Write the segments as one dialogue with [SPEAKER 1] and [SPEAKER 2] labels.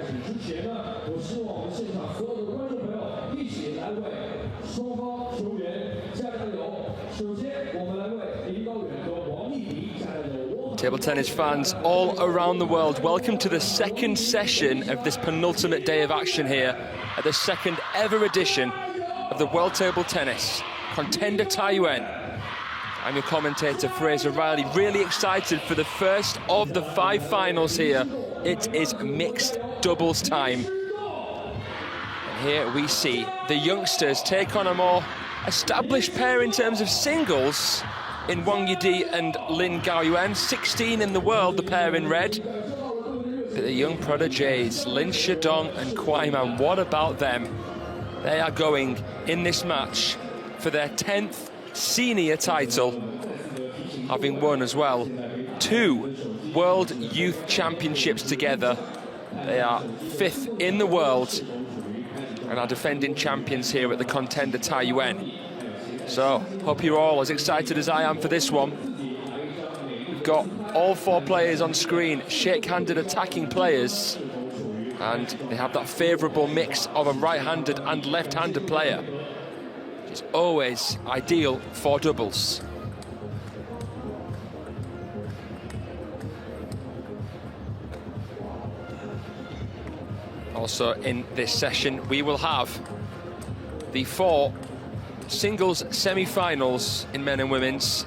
[SPEAKER 1] 始之前呢，我希望我们现场所有的观众朋友一起来为双方球员加油。首先，我们来为林高远和王艺迪加油。
[SPEAKER 2] Table tennis fans all around the world, welcome to the second session of this penultimate day of action here at the second ever edition of the World Table Tennis Contender Taiyuan. I'm your commentator, Fraser Riley, really excited for the first of the 5 finals here. It is mixed doubles time. And here we see the youngsters take on a more established pair in terms of singles in Wang Yidi and LIN Taiyuan, 16 in the world, the pair in red. But the young prodigies, Lin Shidong and KUAI, what about them? They are going in this match for their 10th senior title, having won as well 2 World Youth Championships together. They are 5th in the world and are defending champions here at the Contender Taiyuan. So, hope you're all as excited as I am for this one. We've got all 4 players on screen, shake-handed attacking players, and they have that favourable mix of a right-handed and left-handed player, which is always ideal for doubles. Also in this session, we will have the 4 singles semi-finals in men and women's.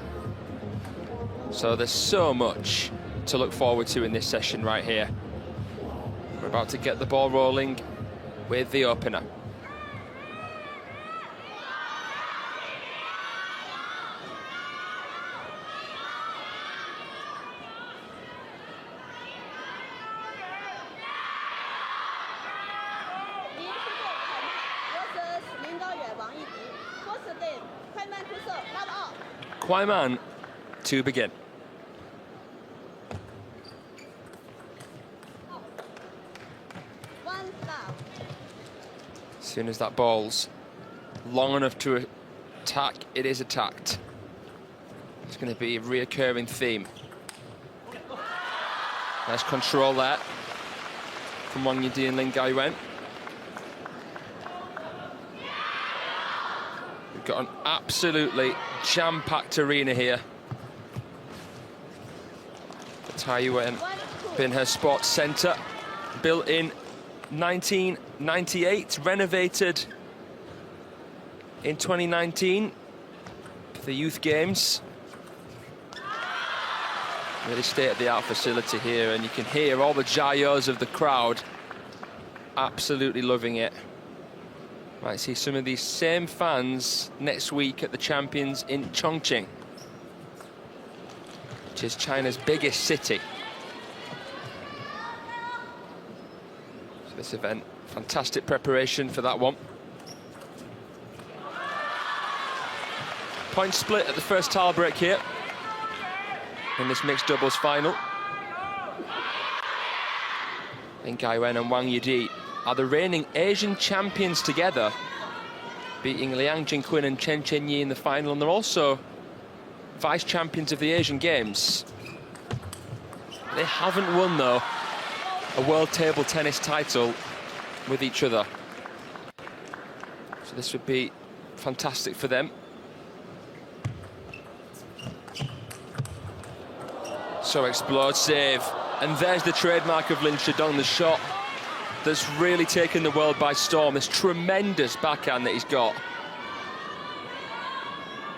[SPEAKER 2] So there's so much to look forward to in this session right here. We're about to get the ball rolling with the opener. KUAI to begin. As soon as that ball's long enough to attack, it is attacked. It's going to be a reoccurring theme. Nice control there from Wang Yidi and LIN Taiyuan. We've got an absolutely jam-packed arena here. The Taiyuan in her sports centre, built in 1998, renovated in 2019 for the youth games. Really state-of-the-art facility here, and you can hear all the jayos of the crowd absolutely loving it. Might see some of these same fans next week at the Champions in Chongqing, which is China's biggest city. So this event, fantastic preparation for that one. Point split at the first tile break here in this mixed doubles final. LIN Taiyuan and Wang Yidi are the reigning Asian champions together, beating Liang Jingquin and Chen Chenyi in the final, and they're also vice champions of the Asian Games. They haven't won, though, a world table tennis title with each other. So this would be fantastic for them. So explosive, and there's the trademark of Lin Shidong, the shot that's really taken the world by storm. This tremendous backhand that he's got.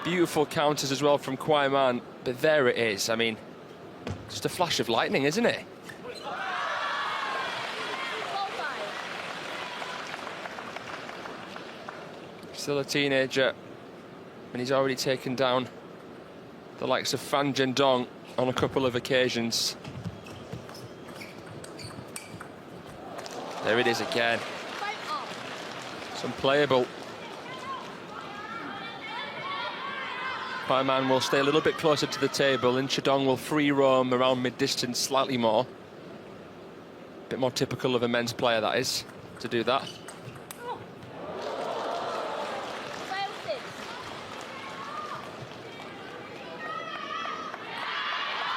[SPEAKER 2] Beautiful counters as well from KUAI, but there it is. I mean, just a flash of lightning, isn't it? Still a teenager, and he's already taken down the likes of Fan Zhendong on a couple of occasions. There it is again. It's unplayable. KUAI will stay a little bit closer to the table, and Shidong will free roam around mid-distance slightly more. A bit more typical of a men's player, that is, to do that.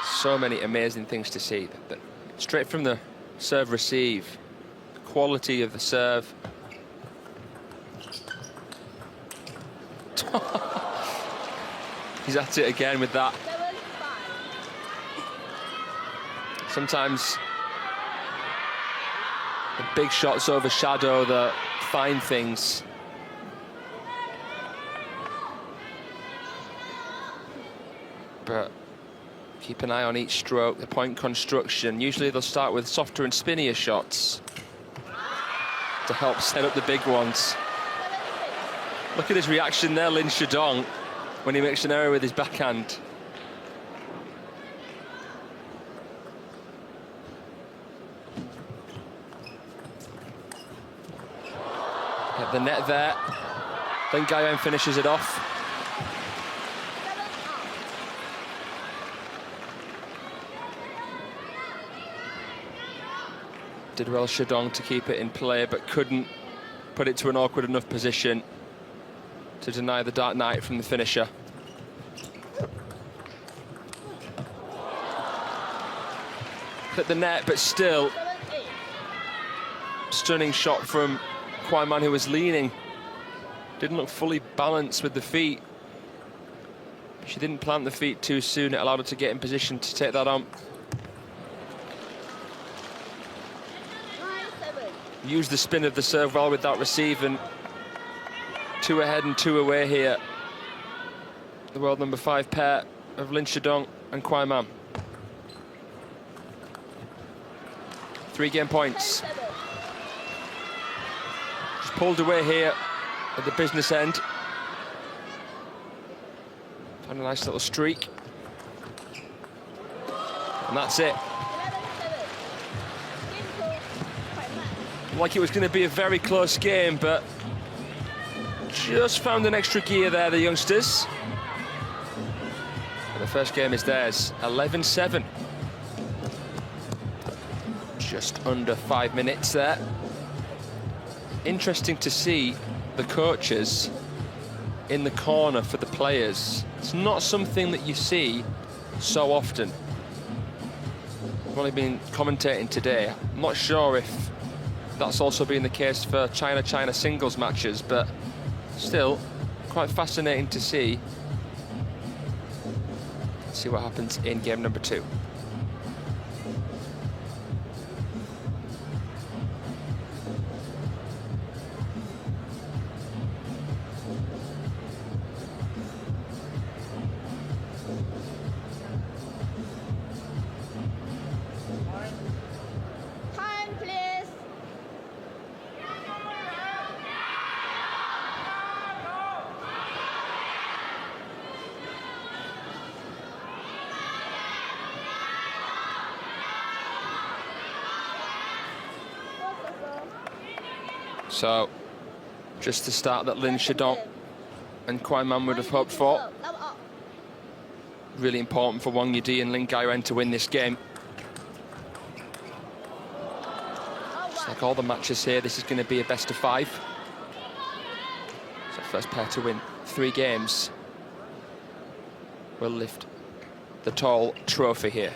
[SPEAKER 2] So many amazing things to see. But straight from the serve receive, quality of the serve. He's at it again with that. Sometimes the big shots overshadow the fine things. But keep an eye on each stroke, the point construction. Usually they'll start with softer and spinnier shots to help set up the big ones. Look at his reaction there, Lin Shidong, when he makes an error with his backhand. At the net there, then Taiyuan finishes it off. Did well Shidong to keep it in play, but couldn't put it to an awkward enough position to deny the Dark Knight from the finisher. Hit the net, but still stunning shot from KUAI, who was leaning. Didn't look fully balanced with the feet. She didn't plant the feet too soon. It allowed her to get in position to take that on. Used the spin of the serve well with that receive, and 2 ahead and 2 away here. The world number 5 pair of Lin Shidong and KUAI. 3 game points. Just pulled away here at the business end. Found a nice little streak. And that's it. Like it was going to be a very close game, but just found an extra gear there, the youngsters. And the first game is theirs, 11-7. Just under 5 minutes there. Interesting to see the coaches in the corner for the players. It's not something that you see so often. I've only been commentating today. I'm not sure if that's also been the case for China-China singles matches, but still quite fascinating to see. Let's see what happens in game number 2. So, just the start that Lin Shidong and KUAI would have hoped for. Really important for Wang Yidi and Lin Taiyuan to win this game. Just like all the matches here, this is going to be a best of 5. So first pair to win 3 games will lift the tall trophy here.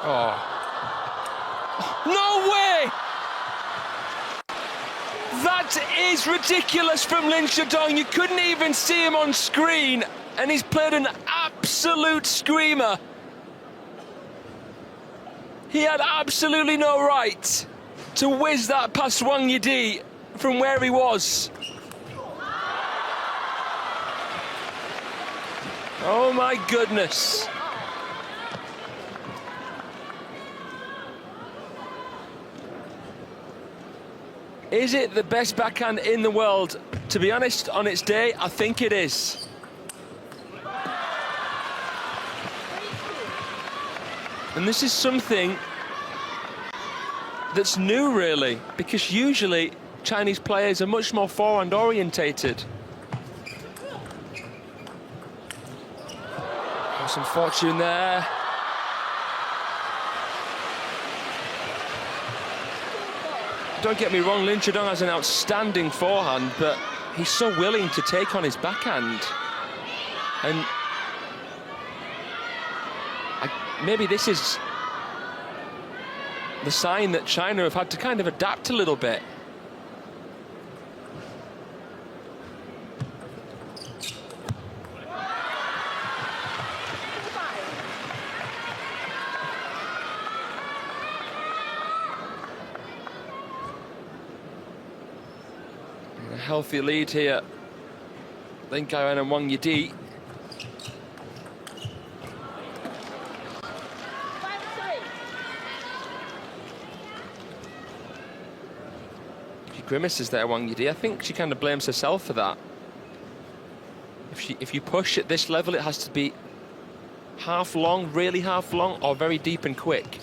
[SPEAKER 2] Oh. No way! That is ridiculous from Lin Shidong. You couldn't even see him on screen, and he's played an absolute screamer. He had absolutely no right to whiz that past Wang Yidi from where he was. Oh my goodness. Is it the best backhand in the world? To be honest, on its day, I think it is. And this is something that's new, really, because usually Chinese players are much more forehand orientated. Some fortune there. don't get me wrong, Lin Chidong has an outstanding forehand, but he's so willing to take on his backhand. And maybe this is the sign that China have had to kind of adapt a little bit. A healthy lead here. Lin Gaiyuan and Wang Yidi. Grimaces there, Wang Yidi. I think she kind of blames herself for that. If you push at this level, it has to be half long, really half long, or very deep and quick.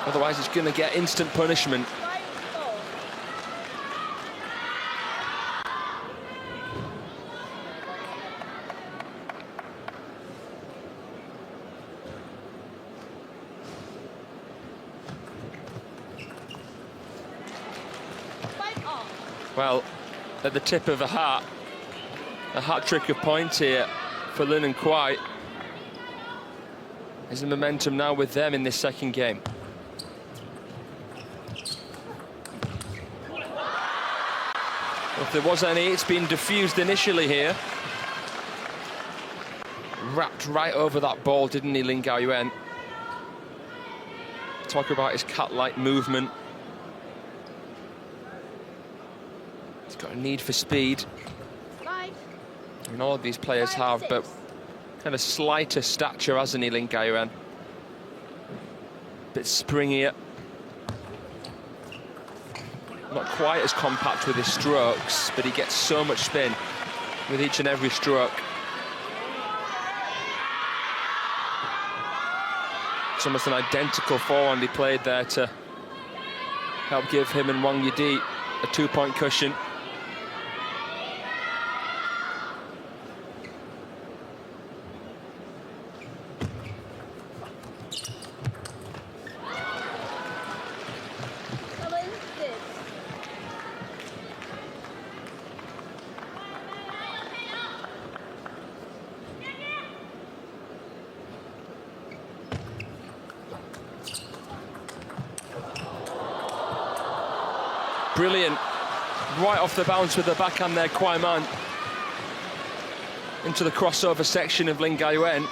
[SPEAKER 2] Otherwise, it's going to get instant punishment. Well, at the tip of a hat trick of points here for Lin and KUAI. Is the momentum now with them in this second game? If there was any, it's been diffused initially here. Wrapped right over that ball, didn't he, Lin Gaiyuan? Talk about his cat-like movement. He's got a need for speed. And all of these players have, but kind of slighter stature, hasn't he, Lin Gaiyuan? Bit springier. Not quite as compact with his strokes, but he gets so much spin with each and every stroke. It's almost an identical forehand he played there to help give him and Wang Yidi a 2-point cushion. Brilliant. Right off the bounce with the backhand there, KUAI Man. Into the crossover section of Lin Gaiyuan.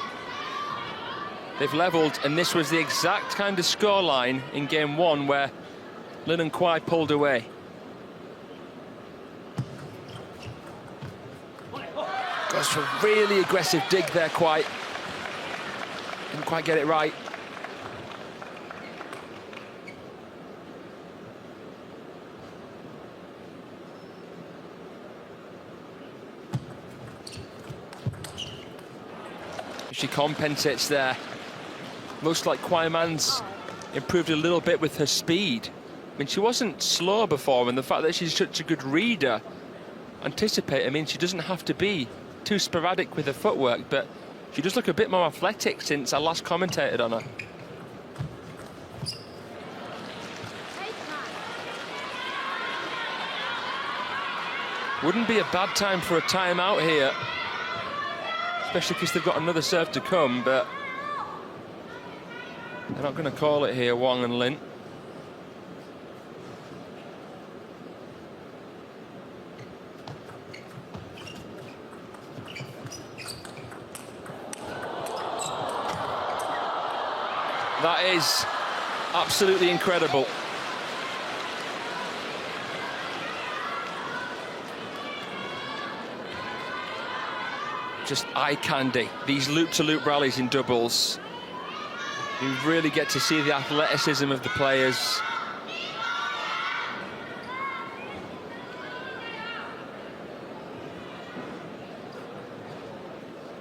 [SPEAKER 2] They've levelled, and this was the exact kind of scoreline in game one where Lin and KUAI pulled away. Goes for a really aggressive dig there, KUAI. Didn't quite get it right. She compensates there. Looks like KUAI Man's improved a little bit with her speed. I mean, she wasn't slow before, and the fact that she's such a good reader, anticipate, I mean, she doesn't have to be too sporadic with her footwork, but she does look a bit more athletic since I last commentated on her. Wouldn't be a bad time for a timeout here, especially because they've got another serve to come, but they're not going to call it here, Wang and Lin. That is absolutely incredible. Just eye candy, these loop-to-loop rallies in doubles. You really get to see the athleticism of the players.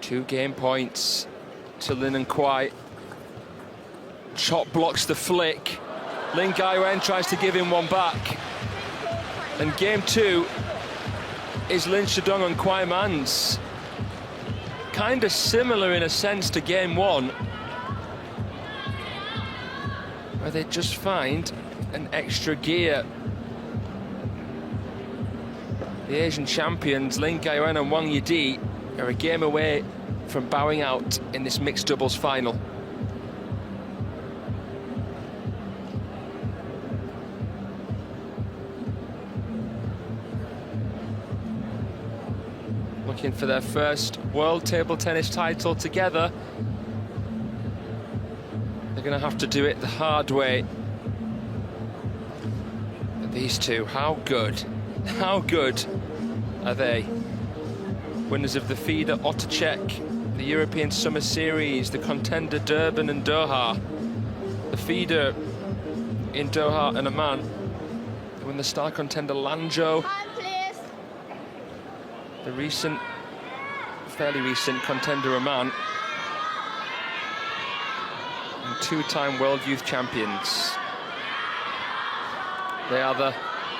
[SPEAKER 2] Two game points to Lin and KUAI. Chop blocks the flick. Lin Gaiyuan tries to give him one back. And game two is Lin Chidong and KUAI Man's. Kind of similar in a sense to game one. where they just find an extra gear. The Asian champions, Lin Taiyuan and Wang Yidi, are a game away from bowing out in this mixed doubles final. Looking for their first world table tennis title together. They're going to have to do it the hard way. But these two, how good are they? Winners of the FIDE Ottercheck, the European Summer Series, the Contender Durban and Doha. The FIDE in Doha and Amman. They won the Star Contender Lanzhou. The fairly recent Contender Amman. And two-time World Youth Champions. They are the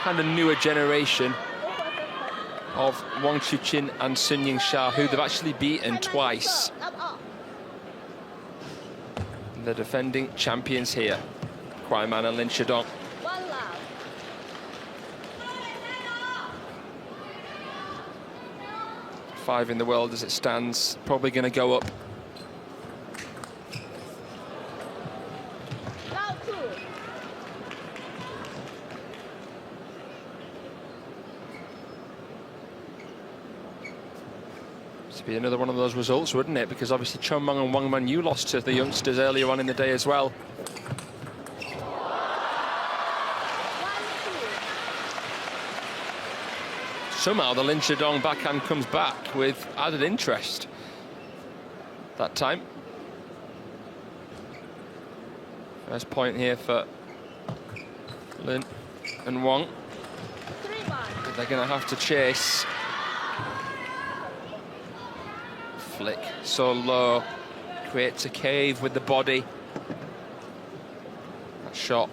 [SPEAKER 2] kind of newer generation of Wang Chuqin and Sun Yingsha, who they've actually beaten twice. The defending champions here, KUAI Man and Lin Shidong. 5 in the world as it stands, probably going to go up. To be another one of those results, wouldn't it? Because obviously Chen Meng and Wang Manyu lost to the youngsters earlier on in the day as well. Somehow the Lin Shidong backhand comes back with added interest that time. First point here for Lin and Wang. But they're going to have to chase. Flick so low, creates a cave with the body. That shot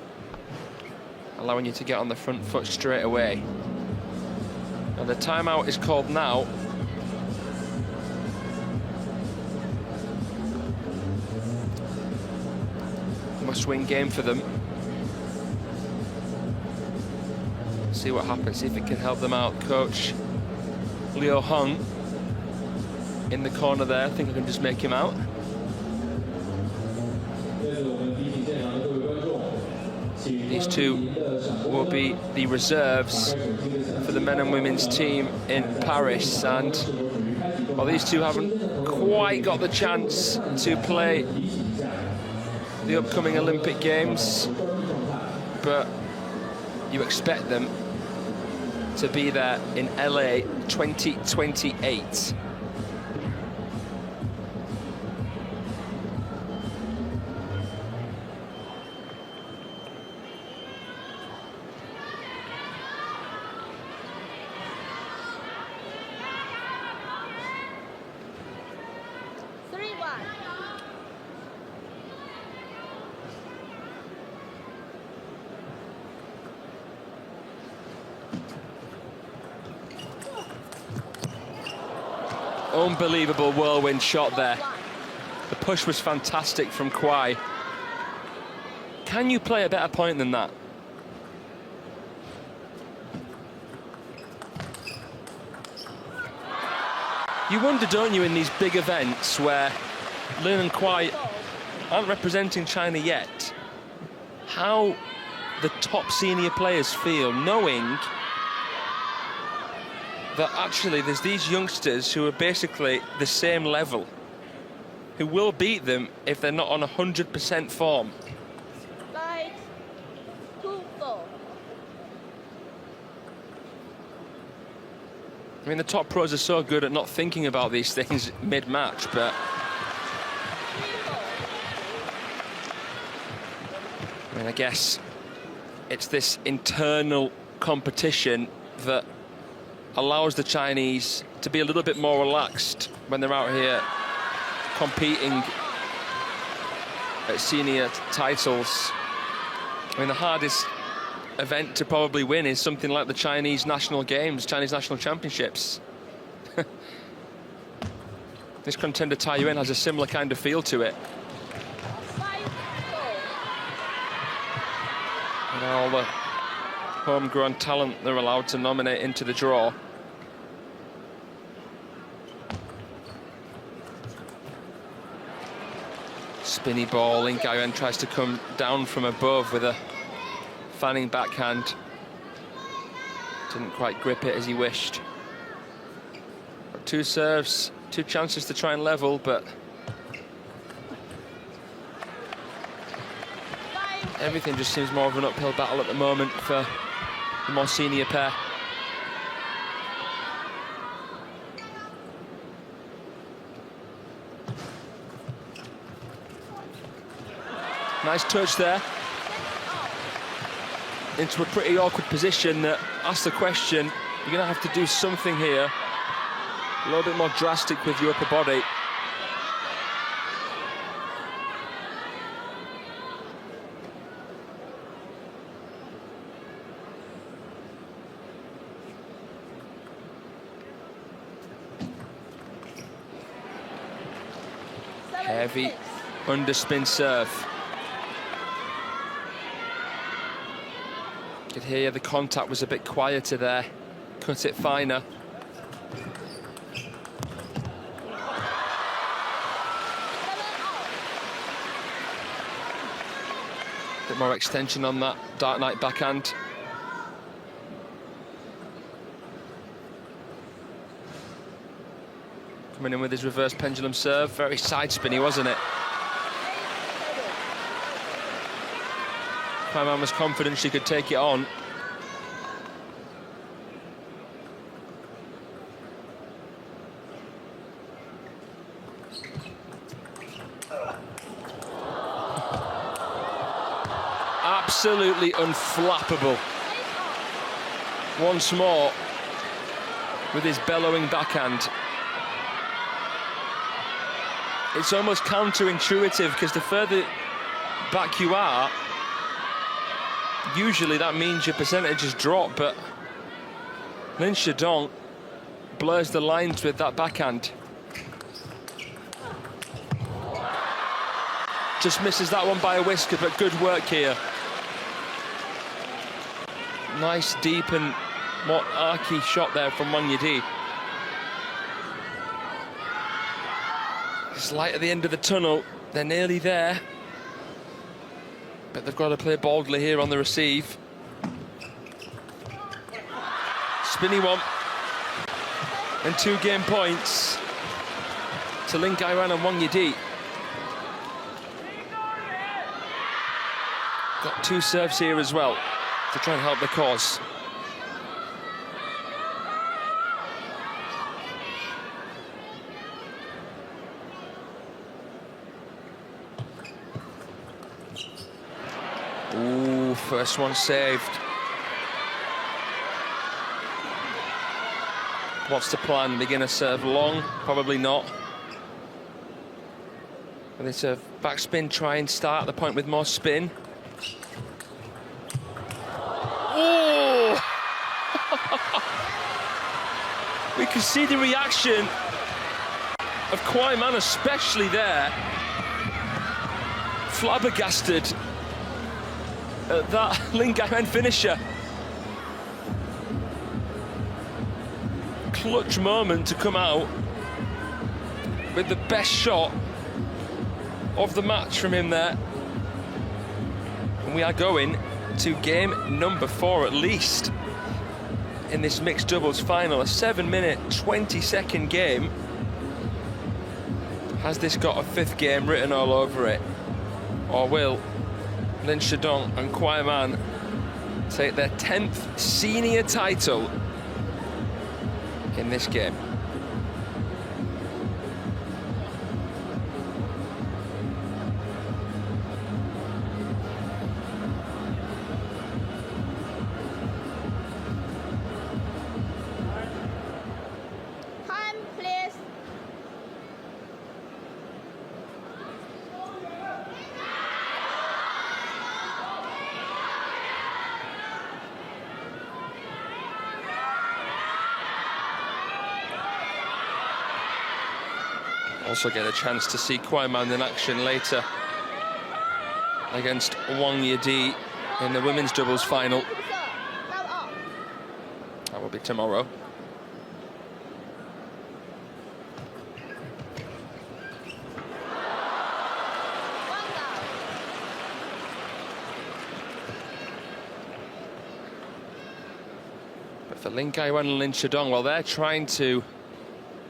[SPEAKER 2] allowing you to get on the front foot straight away. And the timeout is called now. Must-win game for them. See what happens, see if it can help them out. Coach Liu Hung in the corner there. I think I can just make him out. These two will be the reserves for the men and women's team in Paris, and well, these two haven't quite got the chance to play the upcoming Olympic Games, but you expect them to be there in LA 2028. Unbelievable whirlwind shot there. The push was fantastic from KUAI. Can you play a better point than that? You wonder, don't you, in these big events where Lin and KUAI aren't representing China yet, how the top senior players feel knowing that actually there's these youngsters who are basically the same level, who will beat them if they're not on 100% form. I mean, the top pros are so good at not thinking about these things mid-match, but I mean, I guess it's this internal competition that allows the Chinese to be a little bit more relaxed when they're out here competing at senior titles. I mean, the hardest event to probably win is something like the Chinese National Games, Chinese National Championships. This Contender Taiyuan has a similar kind of feel to it. And all the homegrown talent they're allowed to nominate into the draw. Spinny ball, Lin Gaiyuan tries to come down from above with a fanning backhand. Didn't quite grip it as he wished. Got 2 serves, 2 chances to try and level, but everything just seems more of an uphill battle at the moment for the more senior pair. Nice touch there. Into a pretty awkward position that asks the question, you're going to have to do something here. A little bit more drastic with your upper body. Heavy underspin serve. Could hear the contact was a bit quieter there. Cut it finer. Bit more extension on that Dark Knight backhand. Coming in with his reverse pendulum serve. Very side spinny, wasn't it? KUAI was confident she could take it on. Absolutely unflappable. Once more with his bellowing backhand. It's almost counterintuitive because the further back you are, usually that means your percentages drop, but Lin Shidong blurs the lines with that backhand. Just misses that one by a whisker, but good work here. Nice, deep and more archy shot there from Wang Yidi. It's light at the end of the tunnel. They're nearly there. But they've got to play boldly here on the receive. Spinny one. And 2 game points to Lin Gaiyuan and Wang Yidi. Got 2 serves here as well to try and help the cause. Ooh, first one saved. What's the plan? They're going to serve long? Probably not. And they serve backspin, try and start the point with more spin. Oh! We can see the reaction of KUAI, especially there. Flabbergasted at that Lin Gaiyuan finisher. Clutch moment to come out with the best shot of the match from him there. And we are going to game number 4 at least in this mixed doubles final. A 7-minute, 20-second game. Has this got a 5th game written all over it? Or will Lin Shidong and KUAI take their 10th senior title in this game?
[SPEAKER 3] Time, please.
[SPEAKER 2] Also get a chance to see KUAI in action later against Wang Yidi. in the women's doubles final. That will be tomorrow. But for Lin Gaiyuan and Lin Shidong, well, they're trying to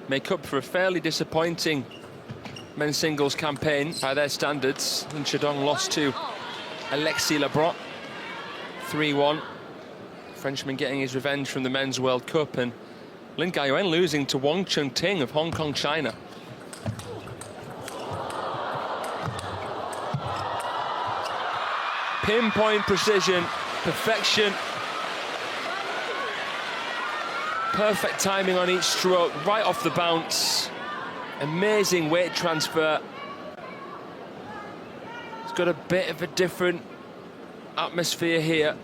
[SPEAKER 2] make up for a fairly disappointing men's singles campaign by their standards. Lin Shidong lost to Alexis Lebrun 3-1. Frenchman getting his revenge from the Men's World Cup, and Lin Gaiyuan losing to Wang Chunting of Hong Kong, China. Pinpoint precision, perfection. Perfect timing on each stroke, right off the bounce. Amazing weight transfer. It's got a bit of a different atmosphere here.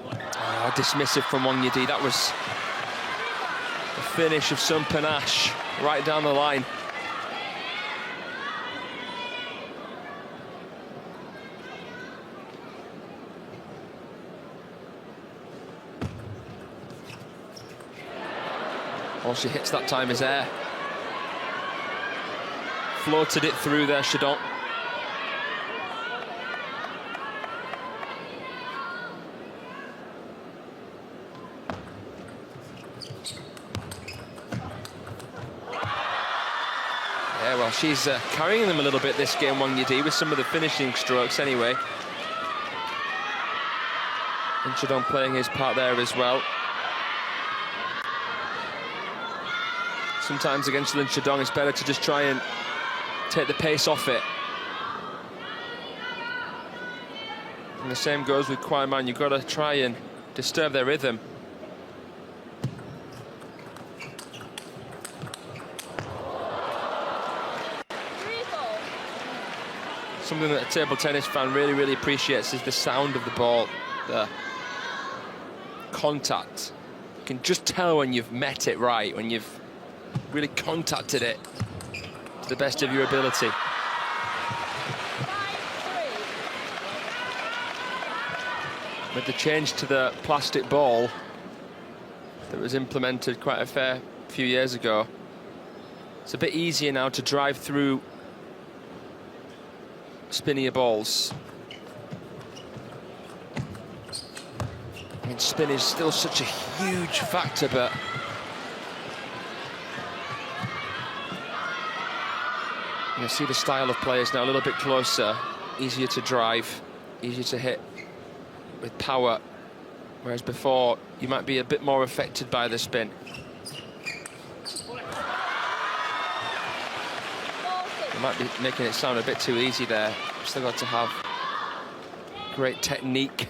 [SPEAKER 2] Oh, dismissive from Wang Yidi. That was a finish of some panache right down the line. All she hits that time is air. Floated it through there, Shidong. Yeah, well, she's carrying them a little bit this game, Wang Yidi, with some of the finishing strokes anyway. And Shidong playing his part there as well. Sometimes against Lin Shidong, it's better to just try and take the pace off it. And the same goes with KUAI Man. You've got to try and disturb their rhythm. Something that a table tennis fan really appreciates is the sound of the ball, the contact. You can just tell when you've met it right, when you've really contacted it to the best of your ability. With the change to the plastic ball that was implemented quite a fair few years ago, it's a bit easier now to drive through spinnier balls. I mean, spin is still such a huge factor, but you see the style of players now a little bit closer, easier to drive, easier to hit with power, whereas before you might be a bit more affected by the spin. They might be making it sound a bit too easy there. Still got to have great technique,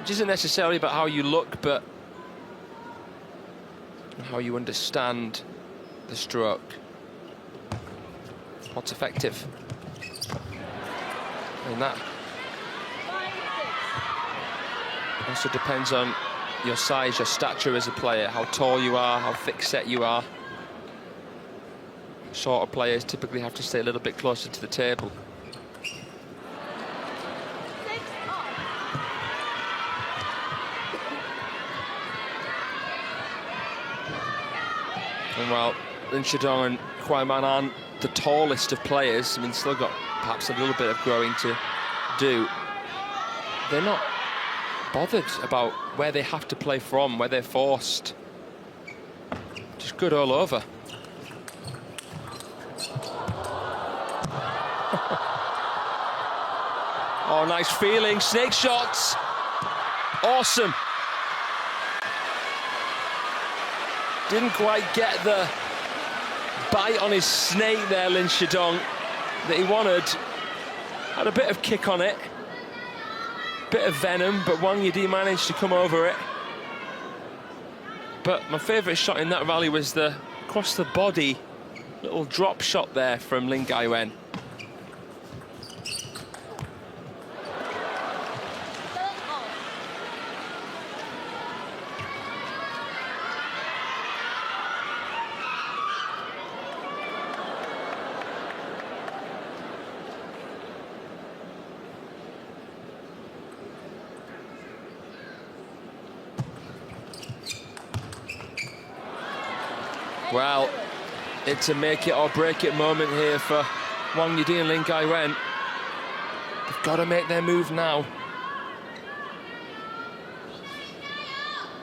[SPEAKER 2] which isn't necessarily about how you look, but how you understand the stroke. What's effective? And that also depends on your size, your stature as a player, how tall you are, how thick set you are. Shorter players typically have to stay a little bit closer to the table. And while Lin Shidong and KUAI Man aren't the tallest of players, I mean, still got perhaps a little bit of growing to do, they're not bothered about where they have to play from, where they're forced. Just good all over. Oh, nice feeling, snake shots. Awesome. Didn't quite get the bite on his snake there, Lin Shidong, that he wanted. Had a bit of kick on it, bit of venom, but Wang Yidi managed to come over it. But my favourite shot in that rally was the across the body little drop shot there from Lin Gaiyuan. Well, it's a make it or break it moment here for Wang Yidi and Lin Gaiwen. They've got to make their move now.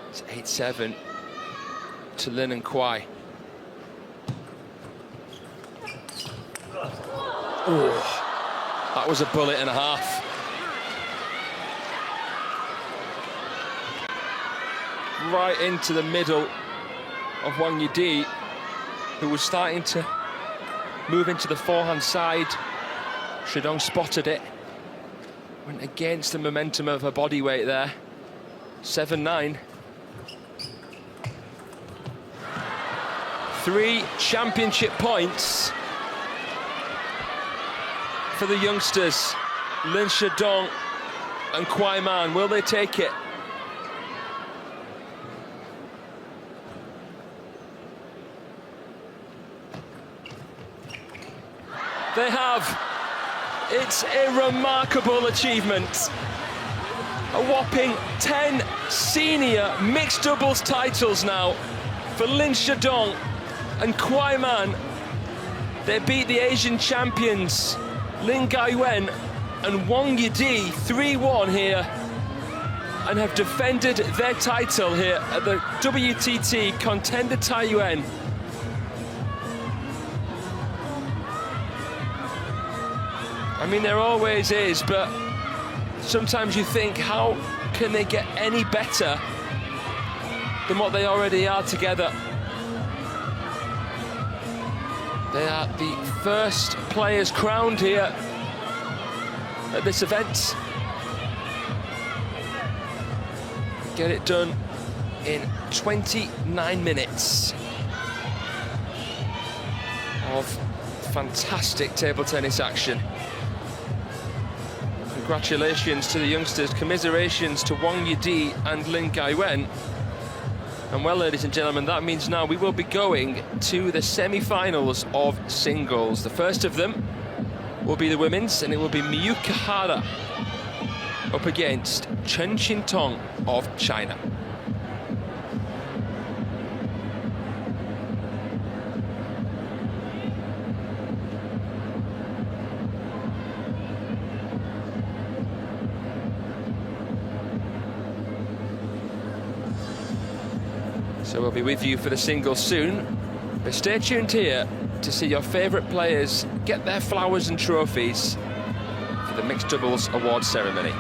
[SPEAKER 2] It's 8-7 to Lin and KUAI. Oh, that was a bullet and a half. Right into the middle of Wang Yidi, who was starting to move into the forehand side. Shidong spotted it. Went against the momentum of her body weight there. 7-9. 3 championship points for the youngsters, Lin Shidong and KUAI Man. Will they take it? They have. It's a remarkable achievement. A whopping 10 senior mixed doubles titles now for Lin Shidong and KUAI Man. They beat the Asian champions Lin Gaiwen and Wang Yidi 3-1 here, and have defended their title here at the WTT Contender Taiyuan. I mean, there always is, but sometimes you think, how can they get any better than what they already are together? They are the first players crowned here at this event. Get it done in 29 minutes of fantastic table tennis action. Congratulations to the youngsters, commiserations to Wang Yidi and Lin Gaiwen. And well, ladies and gentlemen, that means now we will be going to the semi-finals of singles. The first of them will be the women's, and it will be Miyu Kahara up against Chen Qintong of China. So we'll be with you for the singles soon, but stay tuned here to see your favourite players get their flowers and trophies for the mixed doubles award ceremony.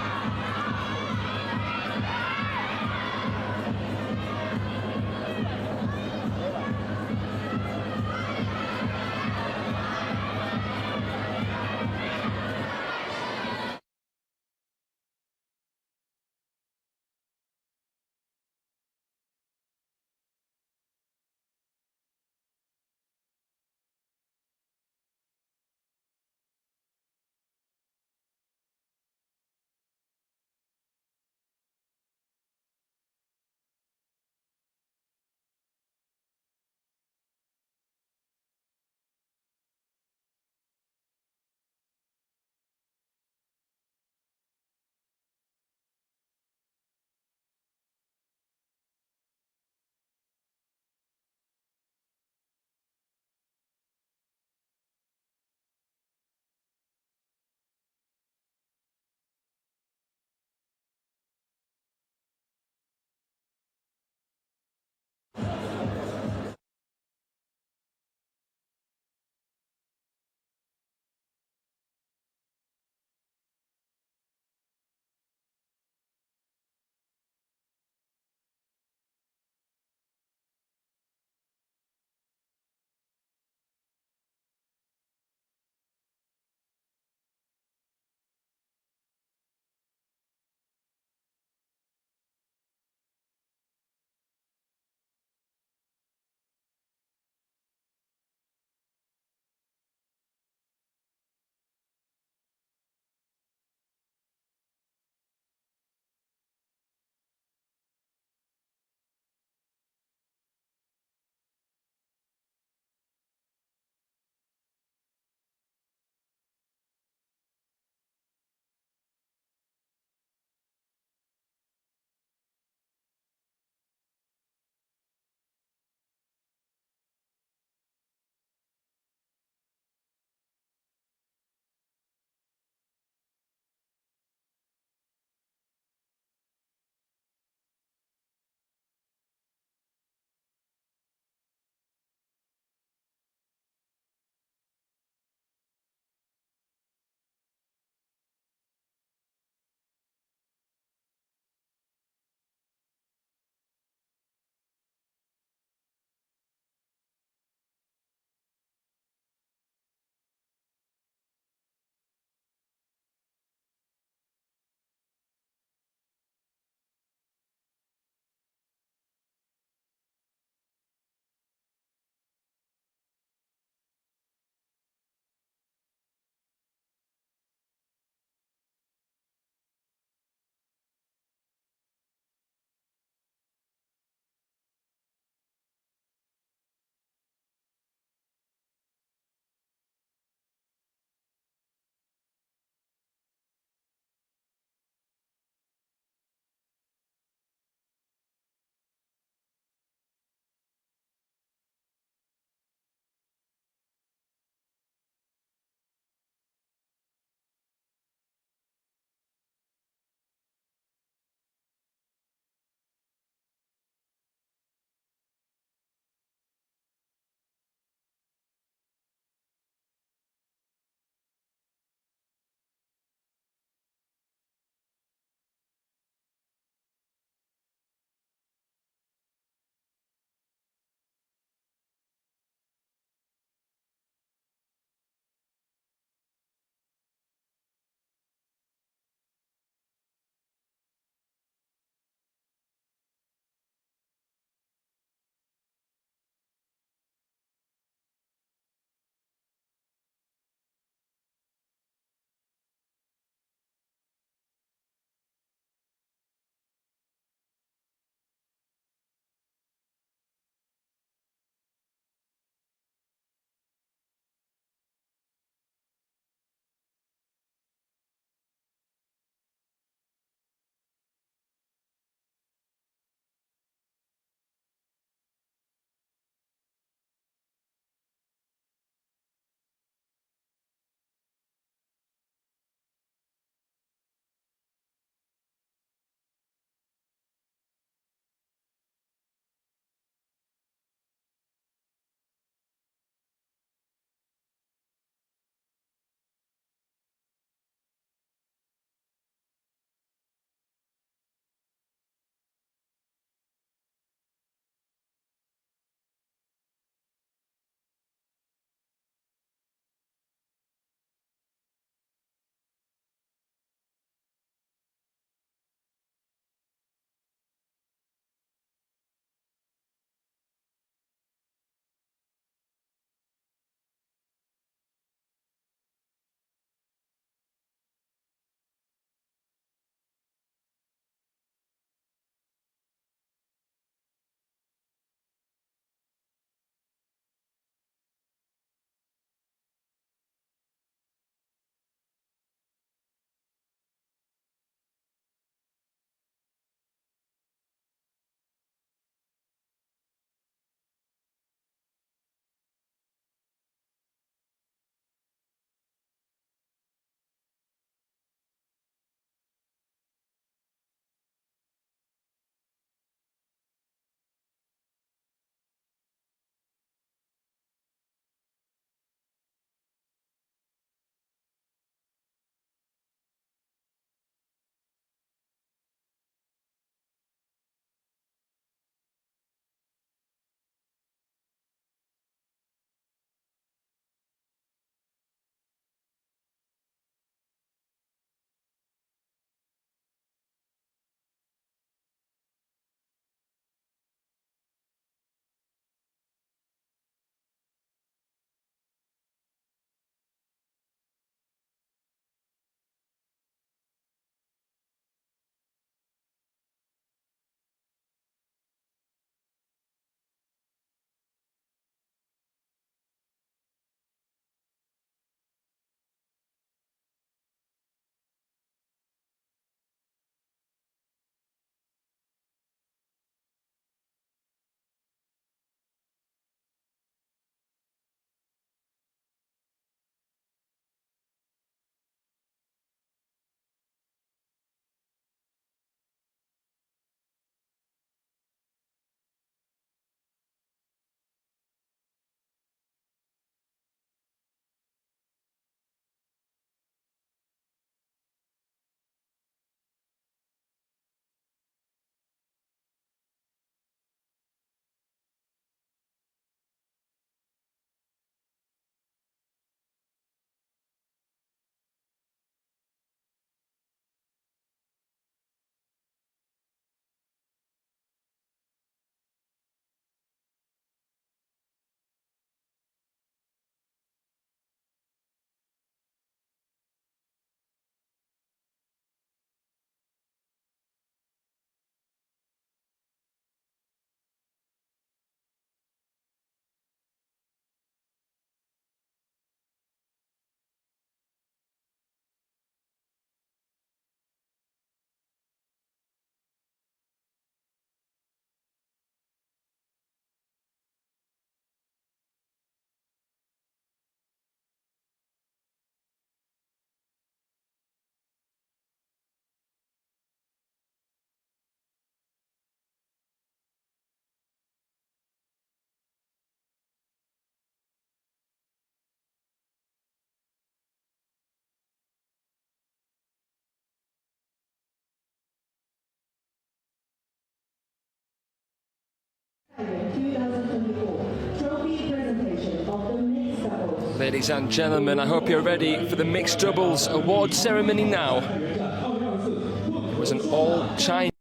[SPEAKER 2] Ladies and gentlemen, I hope you're ready for the mixed doubles award ceremony now. It was an all-China.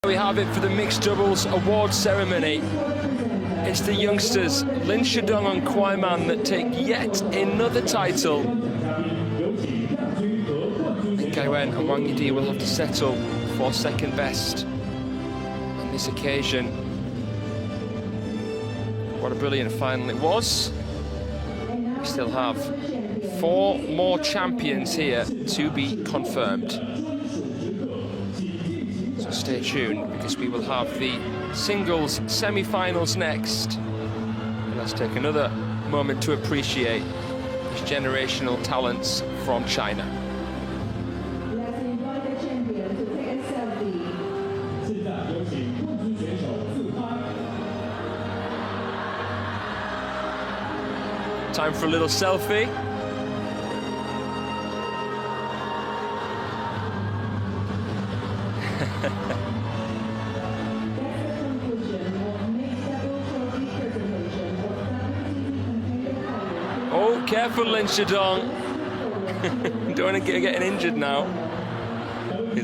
[SPEAKER 2] We have it for the mixed doubles award ceremony. It's the youngsters Lin Shidong and KUAI Man that take yet another title. Taiyuan and Wang Yi will have to settle for second best on this occasion. What a brilliant final it was. We still have 4 more champions here to be confirmed. So stay tuned, because we will have the singles semi-finals next. Let's take another moment to appreciate these generational talents from China. Time for a little selfie. Oh, careful, Lin Shidong. Don't want to get injured now.